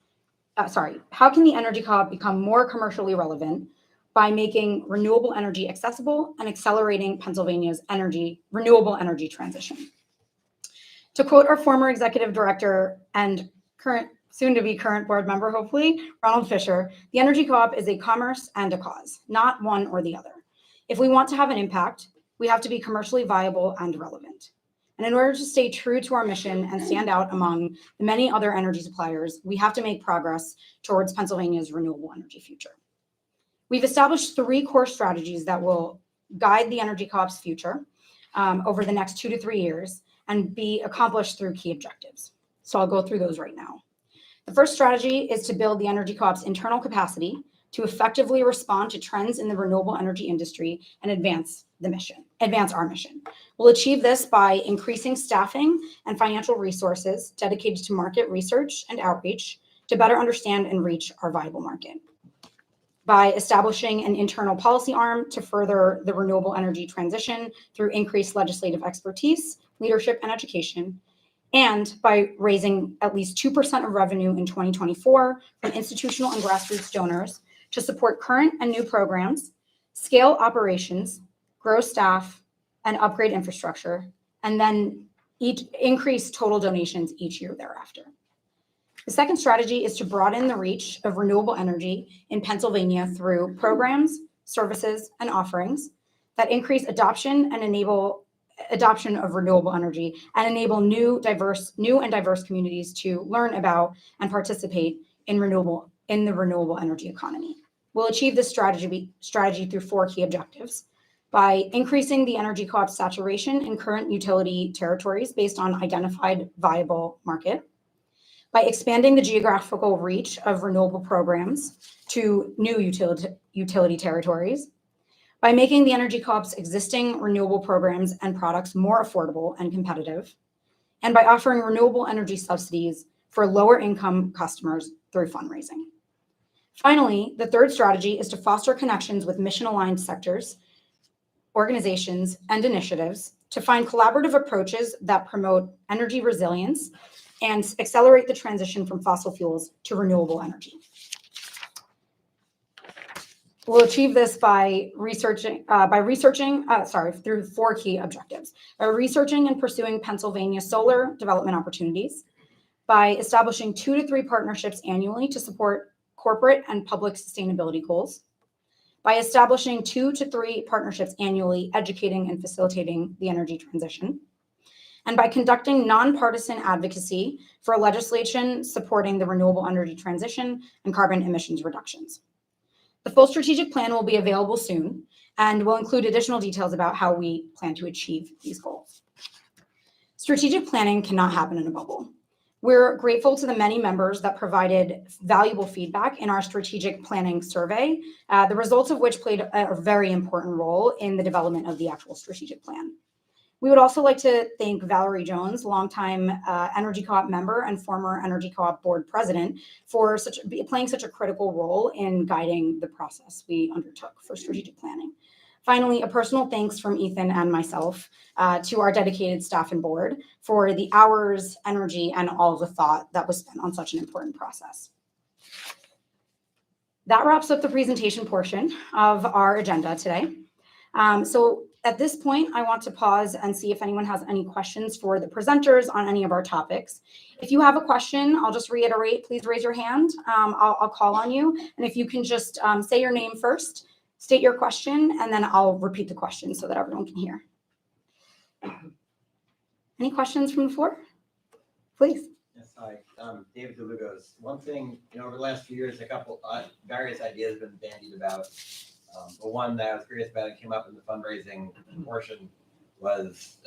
How can the Energy Co-op become more commercially relevant by making renewable energy accessible and accelerating Pennsylvania's renewable energy transition? To quote our former executive director and soon-to-be current board member, hopefully, Ronald Fisher, the Energy Co-op is a commerce and a cause, not one or the other. If we want to have an impact, we have to be commercially viable and relevant. And in order to stay true to our mission and stand out among the many other energy suppliers, we have to make progress towards Pennsylvania's renewable energy future. We've established 3 core strategies that will guide the Energy Co-op's future over the next 2 to 3 years and be accomplished through key objectives. So I'll go through those right now. The first strategy is to build the Energy Co-op's internal capacity to effectively respond to trends in the renewable energy industry and advance our mission. We'll achieve this by increasing staffing and financial resources dedicated to market research and outreach to better understand and reach our viable market. By establishing an internal policy arm to further the renewable energy transition through increased legislative expertise, leadership, and education, and by raising at least 2% of revenue in 2024 from institutional and grassroots donors to support current and new programs, scale operations, grow staff, and upgrade infrastructure, and then increase total donations each year thereafter. The second strategy is to broaden the reach of renewable energy in Pennsylvania through programs, services, and offerings that increase adoption and enable adoption of renewable energy and enable new and diverse communities to learn about and participate in the renewable energy economy. We'll achieve this strategy through 4 key objectives: by increasing the energy co-op saturation in current utility territories based on identified viable market, by expanding the geographical reach of renewable programs to new utility territories, by making the energy co-op's existing renewable programs and products more affordable and competitive, and by offering renewable energy subsidies for lower income customers through fundraising. Finally, the 3rd strategy is to foster connections with mission-aligned sectors, organizations, and initiatives to find collaborative approaches that promote energy resilience and accelerate the transition from fossil fuels to renewable energy. We'll achieve this by researching through 4 key objectives: by researching and pursuing Pennsylvania solar development opportunities, by establishing 2 to 3 partnerships annually to support corporate and public sustainability goals, by establishing 2 to 3 partnerships annually educating and facilitating the energy transition, and by conducting nonpartisan advocacy for legislation supporting the renewable energy transition and carbon emissions reductions. The full strategic plan will be available soon and will include additional details about how we plan to achieve these goals. Strategic planning cannot happen in a bubble. We're grateful to the many members that provided valuable feedback in our strategic planning survey, the results of which played a very important role in the development of the actual strategic plan. We would also like to thank Valerie Jones, longtime Energy Co-op member and former Energy Co-op board president, for playing such a critical role in guiding the process we undertook for strategic planning. Finally, a personal thanks from Ethan and myself to our dedicated staff and board for the hours, energy, and all of the thought that was spent on such an important process. That wraps up the presentation portion of our agenda today. So at this point, I want to pause and see if anyone has any questions for the presenters on any of our topics. If you have a question, I'll just reiterate, please raise your hand. I'll call on you. And if you can just say your name first, state your question, and then I'll repeat the question so that everyone can hear. Any questions from the floor? Please. Yes, hi. David DeLugos. One thing, over the last few years, a couple various ideas have been bandied about. The one that I was curious about and came up in the fundraising portion was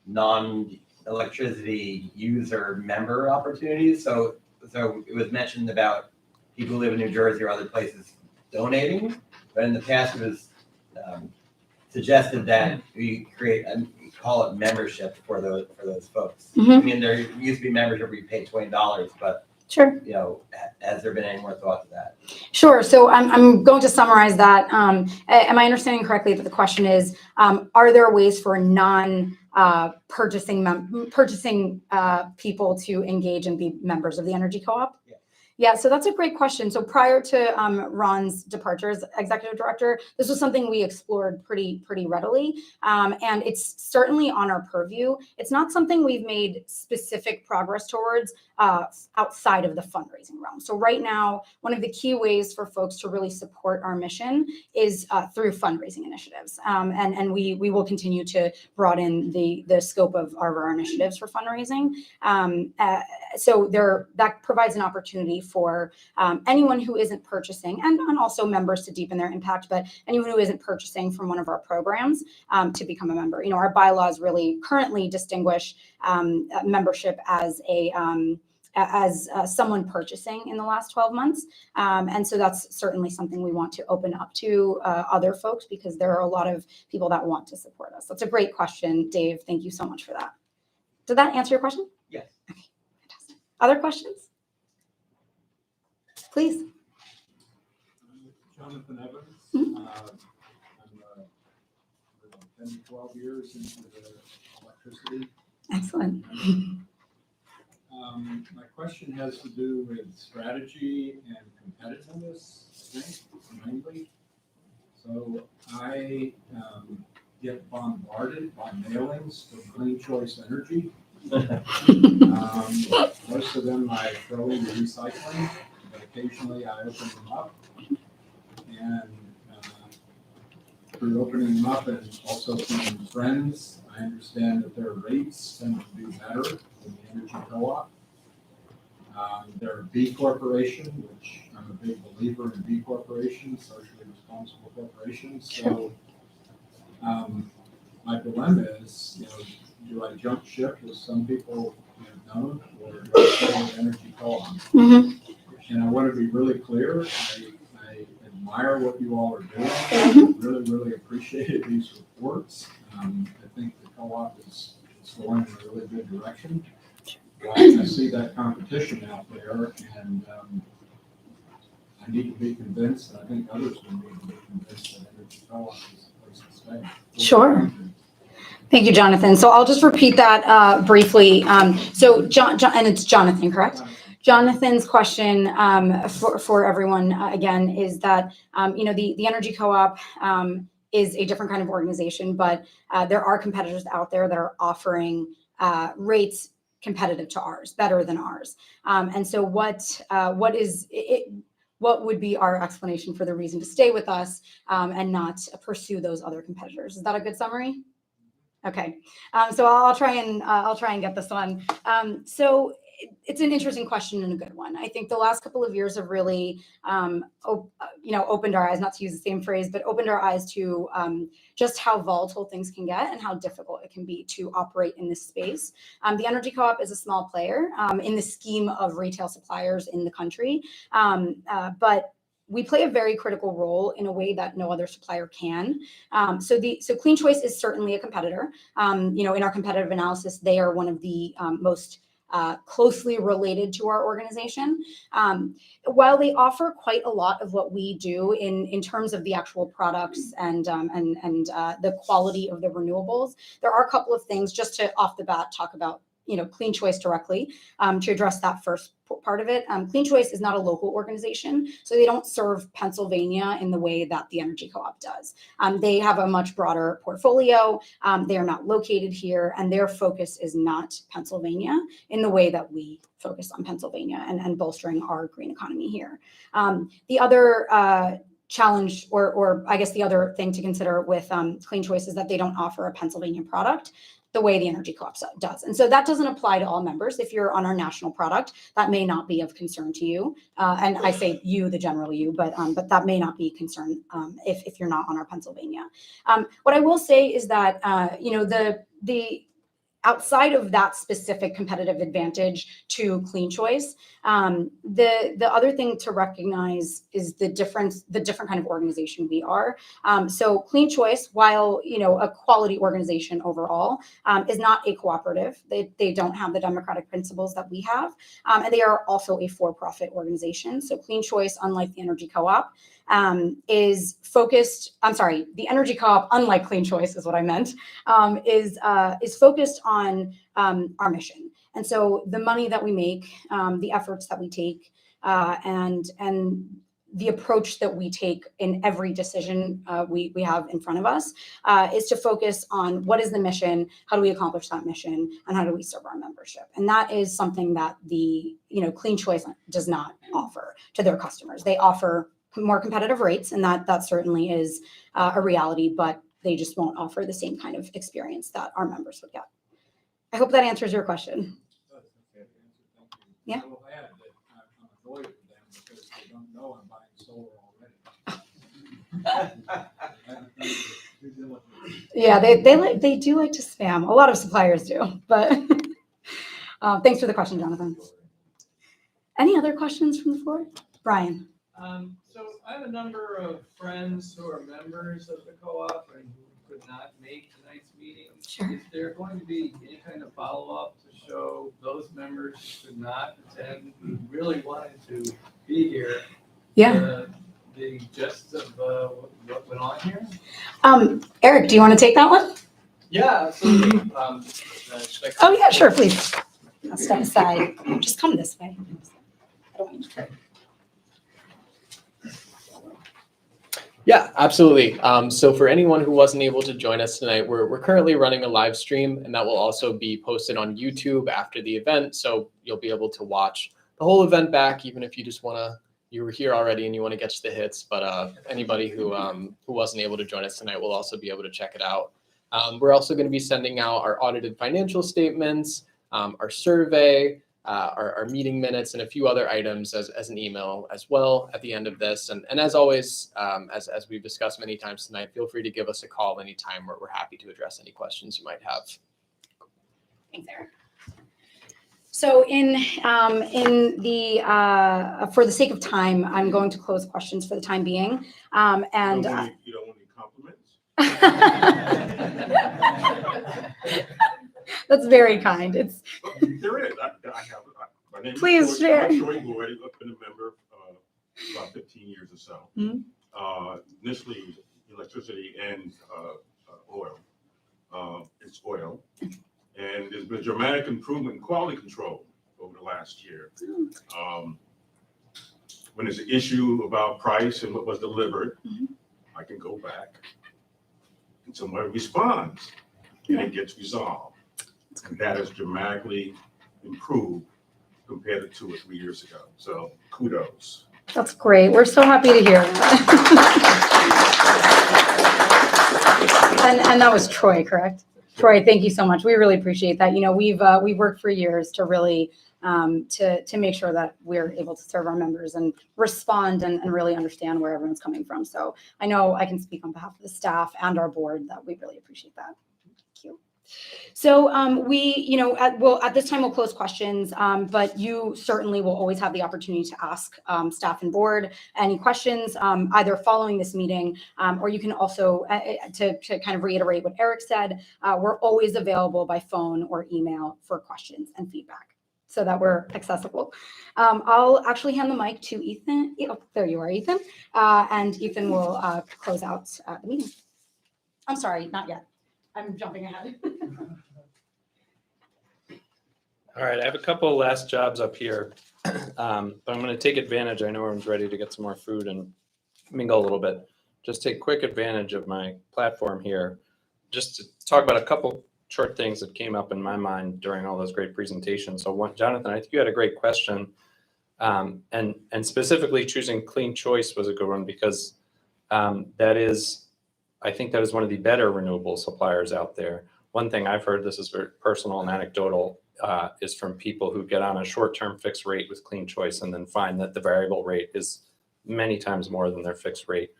non-electricity user member opportunities. So it was mentioned about people who live in New Jersey or other places donating, but in the past it was suggested that we create call it membership for those folks. Mm-hmm. I mean, there used to be membership where you pay $20, but sure. Has there been any more thought to that? Sure. So I'm going to summarize that. Am I understanding correctly that the question is, are there ways for purchasing people to engage and be members of the Energy Co-op? Yeah. Yeah, so that's a great question. So prior to Ron's departure as executive director, this was something we explored pretty readily, and it's certainly on our purview. It's not something we've made specific progress towards outside of the fundraising realm. So right now, one of the key ways for folks to really support our mission is through fundraising initiatives, and we will continue to broaden the scope of our initiatives for fundraising. So that provides an opportunity for anyone who isn't purchasing, and also members to deepen their impact, but anyone who isn't purchasing from one of our programs to become a member. Our bylaws really currently distinguish membership as someone purchasing in the last 12 months. And so that's certainly something we want to open up to other folks, because there are a lot of people that want to support us. That's a great question, Dave. Thank you so much for that. Did that answer your question? Yes. Okay, fantastic. Other questions? Please. Jonathan Evans. Mhm. I'm 10 to 12 years into the electricity. Excellent. My question has to do with strategy and competitiveness, I think, mainly. So I get bombarded by mailings from Clean Choice Energy. Most of them I throw into recycling, but occasionally I open them up. And through opening them up and also from friends, I understand that their rates tend to be better than the energy co-op. They're a B corporation, which I'm a big believer in B corporations, socially responsible corporations. So my dilemma is, do I jump ship with some people known, or do I stay with energy co-op? And I want to be really clear. I admire what you all are doing. I really, really appreciated these reports. I think the co-op is going in a really good direction. I see that competition out there, and I need to be convinced, and I think others will need to be convinced that energy co-op is the place to stay. Sure. Thank you, Jonathan. So I'll just repeat that briefly. So John, and it's Jonathan, correct? Jonathan's question for everyone again is that the energy co-op is a different kind of organization, but there are competitors out there that are offering rates competitive to ours, better than ours. And so what would be our explanation for the reason to stay with us and not pursue those other competitors? Is that a good summary? Okay, so I'll try and get this one. So it's an interesting question and a good one. I think the last couple of years have really, opened our eyes, not to use the same phrase, but opened our eyes to just how volatile things can get and how difficult it can be to operate in this space. The energy co-op is a small player in the scheme of retail suppliers in the country, but we play a very critical role in a way that no other supplier can. So Clean Choice is certainly a competitor. In our competitive analysis, they are one of the most closely related to our organization. While they offer quite a lot of what we do in terms of the actual products and the quality of the renewables, there are a couple of things just to off the bat talk about Clean Choice directly to address that first part of it. Clean Choice is not a local organization, so they don't serve Pennsylvania in the way that the Energy Co-op does. They have a much broader portfolio. They are not located here, and their focus is not Pennsylvania in the way that we focus on Pennsylvania and bolstering our green economy here. The other challenge, or I guess the other thing to consider with Clean Choice is that they don't offer a Pennsylvania product the way the Energy Co-op does. And so that doesn't apply to all members. If you're on our national product, that may not be of concern to you. And I say you, the general you, but that may not be a concern if you're not on our Pennsylvania. What I will say is that, the outside of that specific competitive advantage to Clean Choice, the other thing to recognize is the different kind of organization we are. So Clean Choice, while a quality organization overall, is not a cooperative. They don't have the democratic principles that we have, and they are also a for-profit organization. So Clean Choice, unlike the Energy Co-op, is focused. I'm sorry, the Energy Co-op, unlike Clean Choice, is what I meant, is focused on our mission. And so the money that we make, the efforts that we take, and the approach that we take in every decision we have in front of us is to focus on what is the mission, how do we accomplish that mission, and how do we serve our membership. And that is something that the Clean Choice does not offer to their customers. They offer more competitive rates, and that certainly is a reality, but they just won't offer the same kind of experience that our members would get. I hope that answers your question. Yeah. I will add that I'm annoyed with them because they don't know I'm buying solar already. Yeah, they do like to spam. A lot of suppliers do, but thanks for the question, Jonathan. Any other questions from the floor? Brian. So I have a number of friends who are members of the co-op and who could not make tonight's meeting. Sure. Is there going to be any kind of follow-up to show those members who could not attend, who really wanted to be here? Yeah. The gist of what went on here? Eric, do you want to take that one? Yeah, absolutely. Oh yeah, sure, please. I'll step aside. Just come this way. I don't want you to. Yeah, absolutely. So for anyone who wasn't able to join us tonight, we're currently running a live stream, and that will also be posted on YouTube after the event. So you'll be able to watch the whole event back, even if you just want to you were here already and you want to catch the hits, but anybody who wasn't able to join us tonight will also be able to check it out. We're also going to be sending out our audited financial statements, our survey, our meeting minutes, and a few other items as an email as well at the end of this. And as always, as we've discussed many times tonight, feel free to give us a call anytime where we're happy to address any questions you might have. Thanks, Eric. So in the for the sake of time, I'm going to close questions for the time being. And you don't want any compliments? That's very kind. It's There is. I have. My name Please is share. Troy Boyd. I've been a member about 15 years or so. Mhm. Initially, electricity and oil. It's oil. And there's been a dramatic improvement in quality control over the last year. When there's an issue about price and what was delivered, I can go back and someone responds and it gets resolved. And that has dramatically improved compared to 2 or 3 years ago. So kudos. That's great. We're so happy to hear that. And that was Troy, correct? Troy, thank you so much. We really appreciate that. You know, we've worked for years to really to make sure that we're able to serve our members and respond and really understand where everyone's coming from. So I know I can speak on behalf of the staff and our board that we really appreciate that. Thank you. So at this time we'll close questions, but you certainly will always have the opportunity to ask staff and board any questions, either following this meeting, or you can also, to kind of reiterate what Eric said, we're always available by phone or email for questions and feedback so that we're accessible. I'll actually hand the mic to Ethan. Oh, there you are, Ethan. And Ethan will close out the meeting. I'm sorry, not yet. I'm jumping ahead. All right, I have a couple of last jobs up here, but I'm going to take advantage. I know everyone's ready to get some more food and mingle a little bit. Just take quick advantage of my platform here, just to talk about a couple short things that came up in my mind during all those great presentations. So Jonathan, I think you had a great question, and specifically choosing Clean Choice was a good one because I think that is one of the better renewable suppliers out there. One thing I've heard, this is very personal and anecdotal, is from people who get on a short-term fixed rate with Clean Choice and then find that the variable rate is many times more than their fixed rate.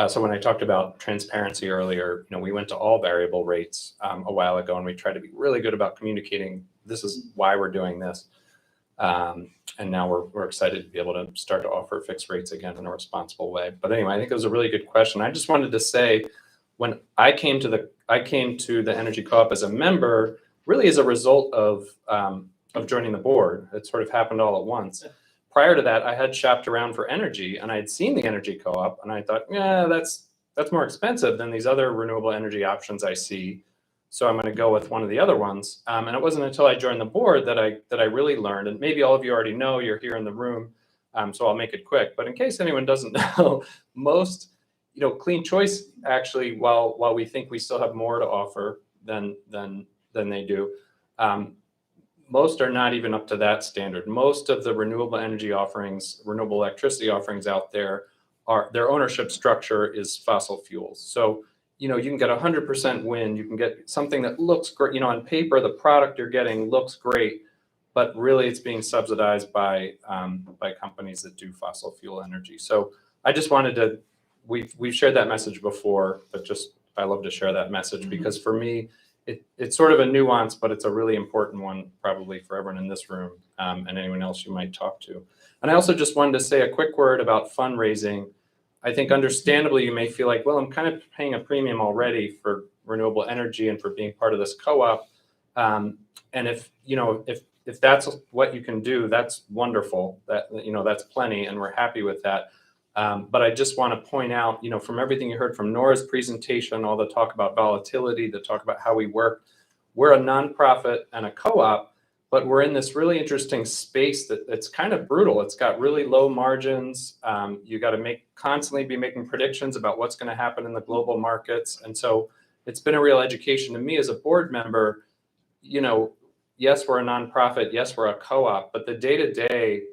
So when I talked about transparency earlier, we went to all variable rates a while ago, and we tried to be really good about communicating, this is why we're doing this. And now we're excited to be able to start to offer fixed rates again in a responsible way. But anyway, I think it was a really good question. I just wanted to say, when I came to the Energy Co-op as a member, really as a result of joining the board. It sort of happened all at once. Prior to that, I had shopped around for energy, and I had seen the Energy Co-op, and I thought, yeah, that's more expensive than these other renewable energy options I see. So I'm going to go with one of the other ones. And it wasn't until I joined the board that I really learned, and maybe all of you already know, you're here in the room, so I'll make it quick. But in case anyone doesn't know, most Clean Choice actually, while we think we still have more to offer than they do, most are not even up to that standard. Most of the renewable energy offerings, renewable electricity offerings out there, their ownership structure is fossil fuels. So you can get 100% wind, you can get something that looks great. On paper, the product you're getting looks great, but really it's being subsidized by companies that do fossil fuel energy. So I just wanted to. We've shared that message before, but I love to share that message because for me, it's sort of a nuance, but it's a really important one probably for everyone in this room and anyone else you might talk to. And I also just wanted to say a quick word about fundraising. I think understandably you may feel like, well, I'm kind of paying a premium already for renewable energy and for being part of this co-op. And if that's what you can do, that's wonderful. That's plenty, and we're happy with that. But I just want to point out, from everything you heard from Nora's presentation, all the talk about volatility, the talk about how we work, we're a nonprofit and a co-op, but we're in this really interesting space that's kind of brutal. It's got really low margins. You got to constantly be making predictions about what's going to happen in the global markets. And so it's been a real education to me as a board member. Yes, we're a nonprofit. Yes, we're a co-op, but the day-to-day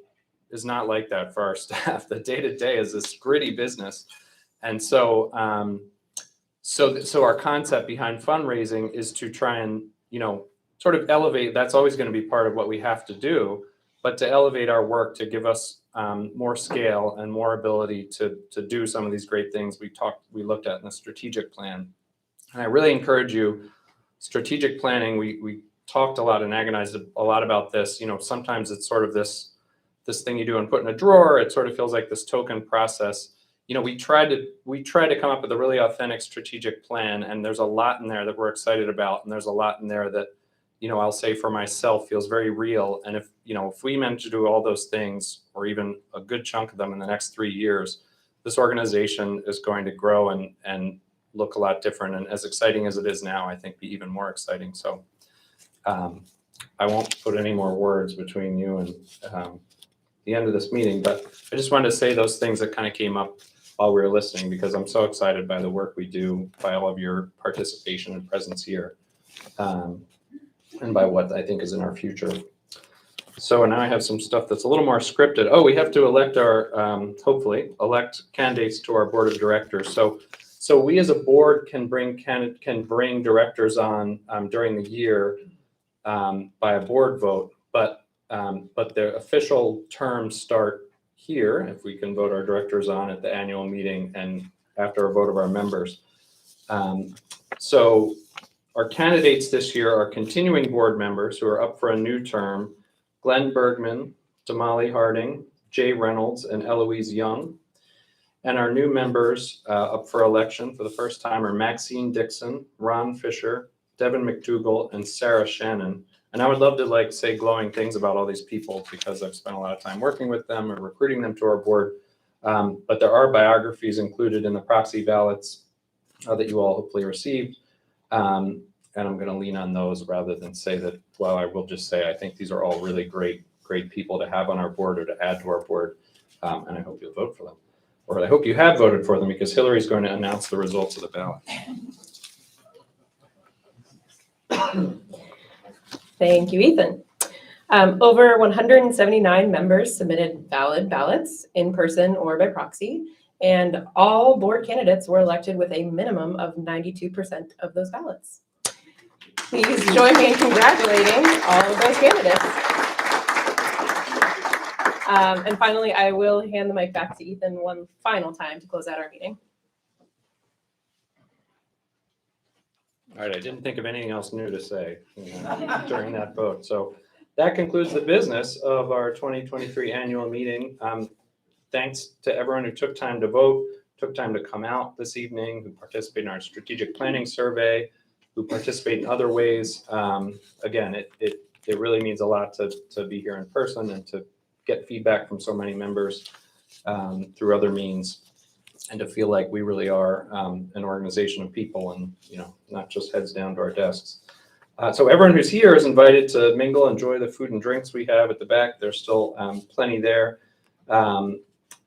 is not like that for our staff. The day-to-day is this gritty business. And so, so our concept behind fundraising is to try and, sort of elevate, that's always going to be part of what we have to do, but to elevate our work to give us more scale and more ability to do some of these great things we looked at in the strategic plan. And I really encourage you, strategic planning, we talked a lot and agonized a lot about this. Sometimes it's sort of this thing you do and put in a drawer. It sort of feels like this token process. We try to come up with a really authentic strategic plan, and there's a lot in there that we're excited about, and there's a lot in there that, I'll say for myself feels very real. And if we manage to do all those things, or even a good chunk of them in the next 3 years, this organization is going to grow and look a lot different. And as exciting as it is now, I think be even more exciting. So I won't put any more words between you and the end of this meeting, but I just wanted to say those things that kind of came up while we were listening, because I'm so excited by the work we do, by all of your participation and presence here, and by what I think is in our future. So now I have some stuff that's a little more scripted. Oh, we have to elect hopefully elect candidates to our board of directors. So we as a board can bring directors on during the year by a board vote, but the official terms start here, if we can vote our directors on at the annual meeting and after a vote of our members. So our candidates this year are continuing board members who are up for a new term: Glenn Bergman, Damali Harding, Jay Reynolds, and Eloise Young. And our new members up for election for the first time are Maxine Dixon, Ron Fisher, Devin McDougall, and Sarah Shannon. And I would love to say glowing things about all these people, because I've spent a lot of time working with them or recruiting them to our board. But there are biographies included in the proxy ballots that you all hopefully received. And I'm going to lean on those rather than say that. Well, I will just say I think these are all really great people to have on our board or to add to our board. And I hope you'll vote for them. Or I hope you have voted for them, because Hillary's going to announce the results of the ballot. Thank you, Ethan. Over 179 members submitted valid ballots in person or by proxy, and all board candidates were elected with a minimum of 92% of those ballots. Please join me in congratulating all of those candidates. And finally, I will hand the mic back to Ethan one final time to close out our meeting. All right, I didn't think of anything else new to say during that vote. So that concludes the business of our 2023 annual meeting. Thanks to everyone who took time to vote, took time to come out this evening, who participated in our strategic planning survey, who participate in other ways. Again, it really means a lot to be here in person and to get feedback from so many members through other means, and to feel like we really are an organization of people, and not just heads down to our desks. So everyone who's here is invited to mingle, enjoy the food and drinks we have at the back. There's still plenty there.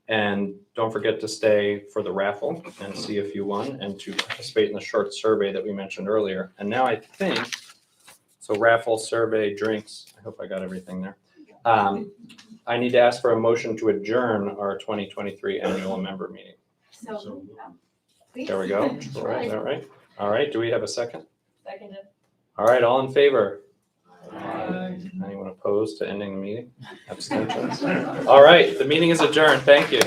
And don't forget to stay for the raffle and see if you won, and to participate in the short survey that we mentioned earlier. And now I think, so raffle, survey, drinks, I hope I got everything there. I need to ask for a motion to adjourn our 2023 annual member meeting. So, There we go. All right. All right. Do we have a second? Seconded. All right. All in favor? Anyone opposed to ending the meeting? Abstentions? All right. The meeting is adjourned. Thank you.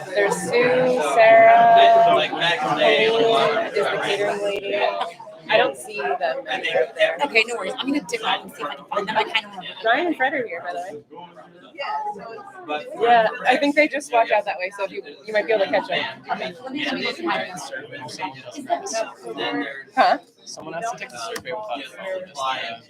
There's Sue, Sarah, Colleen is the catering lady. I don't see them. And they're Okay, no worries. I'm gonna dig out and see if I can find them. I kind of remember. Ryan and Fred are here, by the way. but Yeah, I think they just walked out that way, so if you might be able to catch them. Okay, let me have a look at my and then there's Huh? Someone has to take the survey with us. supply of